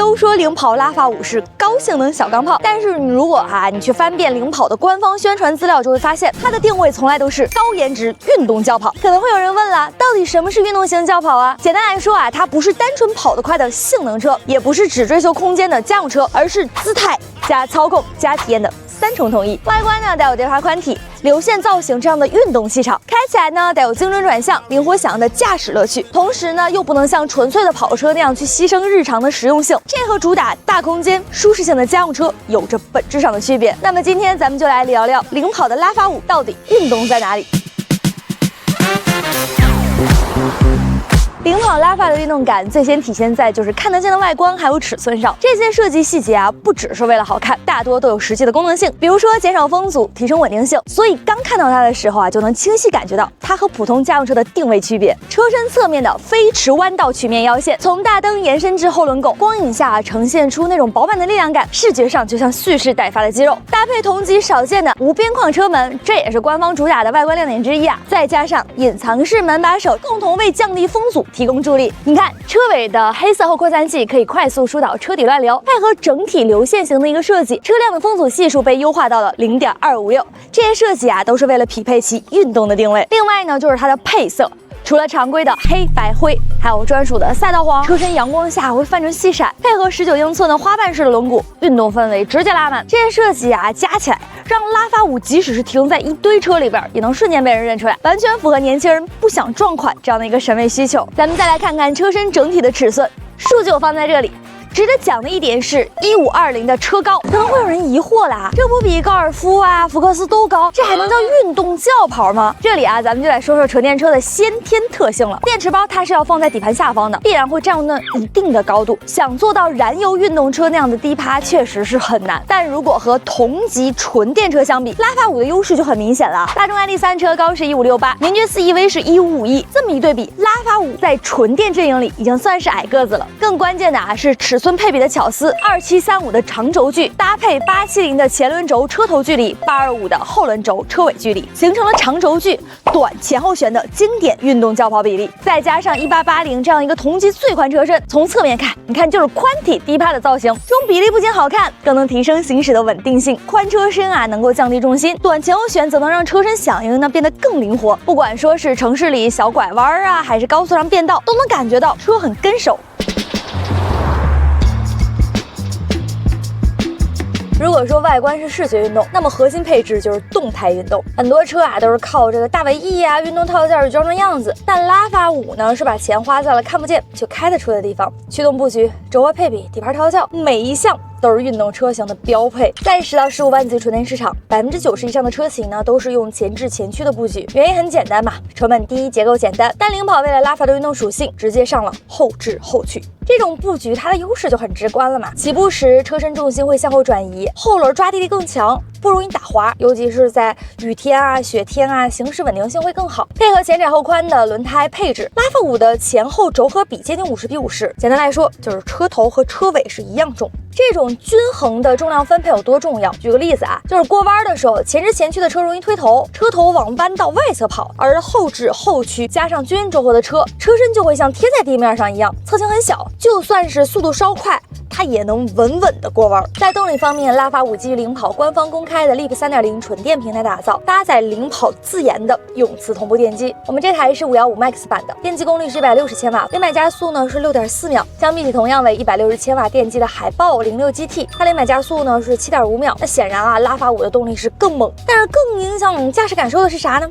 都說領跑拉法五是高性能小鋼炮，但是你如果你去翻遍领跑的官方宣傳資料，就会发现它的定位从来都是高颜值運動轿跑。可能會有人問了，到底什麼是運動型轿跑啊？簡單來說它不是單純跑得快的性能車，也不是只追求空間的家用車，而是姿態加操控加體驗的3重統一。外觀呢带有碟盘寬體、流線造型這樣的運動氣場，開起來呢帶有精準轉向、靈活響應的駕駛樂趣，同時呢又不能像純粹的跑車那樣去犧牲日常的實用性，這和主打大空間、舒適性的家用車有着本質上的區別。那麼今天咱們就來聊聊領跑的拉法五到底運動在哪裡。領跑拉法的運動感最先體現在就是看得見的外觀還有尺寸上，這些設計細節不只是為了好看，大多都有實際的功能性，比如說減少風阻、提升穩定性。所以剛看到它的時候就能清晰感覺到它和普通家用車的定位區別。車身側面的飞馳彎道曲面腰線，從大燈延伸至後輪拱，光影下呈現出那種飽滿的力量感，視覺上就像蓄勢待發的肌肉。搭配同級少見的无邊框車門，這也是官方主打的外觀亮點之一再加上隱藏式门把手，共同為降低風阻提供助力。你看车尾的黑色后擴散器可以快速疏導車底亂流，配合整體流線型的一個設計，車輛的風阻係數被優化到了0.256。這些設計都是為了匹配其運動的定位。另外呢，就是它的配色。除了常規的黑白灰，還有專屬的賽道黃，車身陽光下會泛成細閃，配合19英寸的花瓣式的輪毂，運動氛圍直接拉滿。這些設計加起來，讓拉法五即使是停在一堆車裡邊，也能瞬間被人認出來，完全符合年輕人不想撞款這樣的一個審美需求。咱們再來看看車身整體的尺寸，數據我放在這裡。值得講的一點是1520的車高，可能會有人疑惑啦，這不比高爾夫福克斯都高，這還能叫運動轎跑嗎？這裡咱們就來說說纯電車的先天特性了。電池包它是要放在底盤下方的，必然會佔用那一定的高度，想做到燃油運動車那樣的低趴確實是很難。但如果和同級純電車相比，拉法五的優勢就很明顯了。大眾ID.3車高是1568，名爵4 EV 是1551，這麼一對比，拉法五在純電陣營裡已經算是矮個子了。更關鍵的是尺寸配比的巧思，2735的長軸距搭配870的前輪軸車頭距離，825的後輪軸車尾距離，形成了長軸距短前後懸的經典運動轎跑比例。再加上1880這樣一個同級最寬車身，從側面看，你看就是寬體低趴的造型，這種比例不僅好看，更能提升行駛的穩定性。寬車身能夠降低重心，短前後懸則能讓車身響應變得更靈活。不管說是城市裡小拐彎還是高速上變道，都能感覺到車很跟手。如果說外觀是视覺運動，那麼核心配置就是動態運動。很多車都是靠這個大尾翼運動套件裝成樣子，但拉法五呢是把錢花在了看不見就開得出的地方。驅動布局、軸外配比、底盤調教，每一項都是運動車型的標配。在10到15萬级純電市場，90%以上的車型呢都是用前置前驅的布局，原因很簡單嘛，成本低，結構簡單。但領跑為了拉法的運動屬性，直接上了後置後驅。這種布局它的優勢就很直觀了嘛，起步時車身重心會向後轉移，後輪抓地力更強，不容易打滑，尤其是在雨天雪天行駛穩定性會更好。配合前窄後寬的輪胎配置，拉法五的前後軸合比接近50:50。簡单來說，就是車頭和車尾是一樣重。這種均衡的重量分配有多重要？舉個例子就是過彎的時候，前置前驅的車容易推頭，車頭往彎道外側跑，而後置後驅加上均勻軸合的車身就會像貼在地面上一樣，側傾很小，就算是速度稍快，它也能穩穩的過彎。在動力方面，拉法五基於領跑官方公開的 LEAP 3.0 纯電平台打造，搭載領跑自研的永磁同步電機。我們這台是515 Max 版的，電機功率是160千瓦，零百加速呢是6.4秒，相比起同樣為160千瓦電機的海豹06 GT，它零百加速呢是7.5秒。那顯然拉法五的动力是更猛，但是更影響驾駛感受的是啥呢？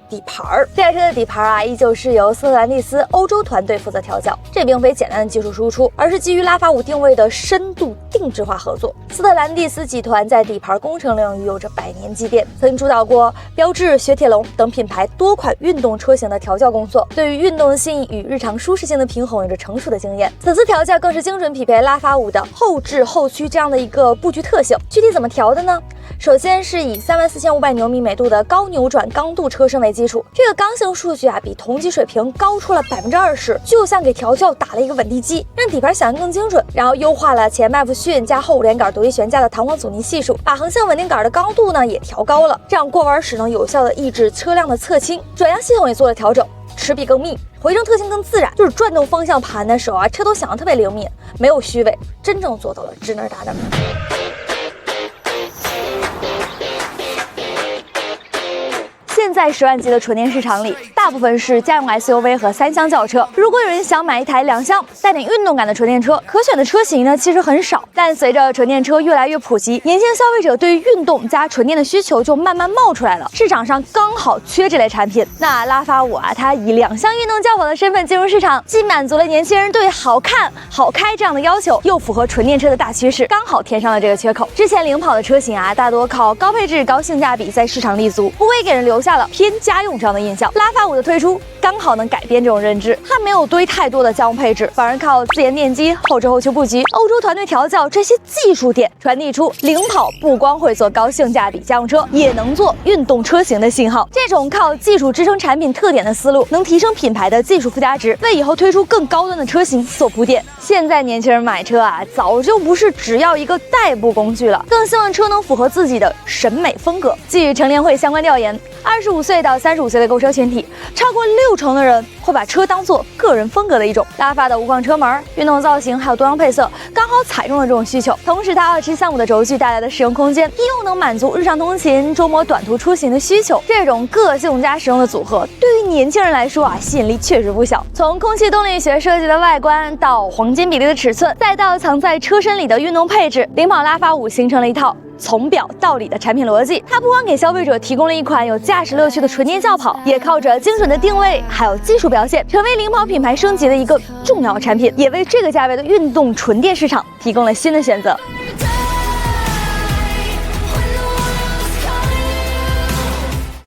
底盤。这台车的底盤依舊是由斯特蘭蒂斯歐洲團隊負責調教，這並非簡單的技術輸出，而是基於拉法五定位的深度定制化合作。斯特蘭蒂斯集團在底盤工程領域有着100年積澱，曾主導過標致、雪鐵龍等品牌多款運動車型的調教工作，對於運動性與日常舒適性的平衡有着成熟的經驗。此次調教更是精準匹配拉法五的後置後驅這樣的一個布局特性。具體怎麼調的呢？首先是以34500牛米每度的高扭轉剛度車身為基礎，這個剛性數據比同級水平高出了20%，就像給調教打了一個穩定劑，讓底盤響應更精準。然後優化了前麥弗遜加後5連桿獨立懸架的彈簧阻尼係數，把橫向穩定桿的高度呢也調高了，這樣過彎時能有效的抑制車輛的側傾。轉向系統也做了調整，齒比更密，回正特性更自然，就是轉動方向盤的時候啊，車頭響得特別靈敏，沒有虛偽，真正做到了指哪兒打哪兒。現在10萬級的純電市場裡，大部分是家用 SUV 和3廂轎車。如果有人想買一台2廂帶點運動感的純電車，可選的車型呢其實很少。但隨着純電車越來越普及，年輕消費者對於運動加純電的需求就慢慢冒出來了。市場上剛好缺這類產品。那拉法5啊，它以2廂運動轎跑的身份進入市場，既滿足了年輕人對好看、好開這樣的要求，又符合純電車的大趨勢，剛好填上了這個缺口。之前領跑的車型啊，大多靠高配置、高性價比在市場立足，無非給人留下了偏家用這樣的印象。拉法5的推出剛好能改變這種認知，它沒有堆太多的家用配置，反而靠自研電機、後置後驅布局、歐洲團隊調教這些技術點，傳遞出領跑不光會做高性價比家用車，也能做運動車型的信號。這種靠技術支撐產品特點的思路，能提升品牌的技術附加值，為以後推出更高端的車型做鋪墊。現在年輕人買車啊，早就不是只要一個代步工具了，更希望車能符合自己的審美風格。據乘聯會相關調研，25歲到35歲的購車群體，超過60%的人會把車當做個人風格的一種。拉法的無框車門、運動造型還有多樣配色，剛好踩中了這種需求。同時，它2735的軸距帶來的使用空間，又能滿足日常通勤、周末短途出行的需求。這種個性加實用的組合，對於年輕人來說啊，吸引力確實不小。從空氣動力學設計的外觀，到黃金比例的尺寸，再到藏在車身裡的運動配置，領跑拉法5形成了一套從表到裡的產品邏輯。它不光給消費者提供了一款有駕駛樂趣的純電轎跑，也靠着精準的定位還有技術表現，成為領跑品牌升級的一個重要產品，也為這個價位的運動純電市場提供了新的選擇。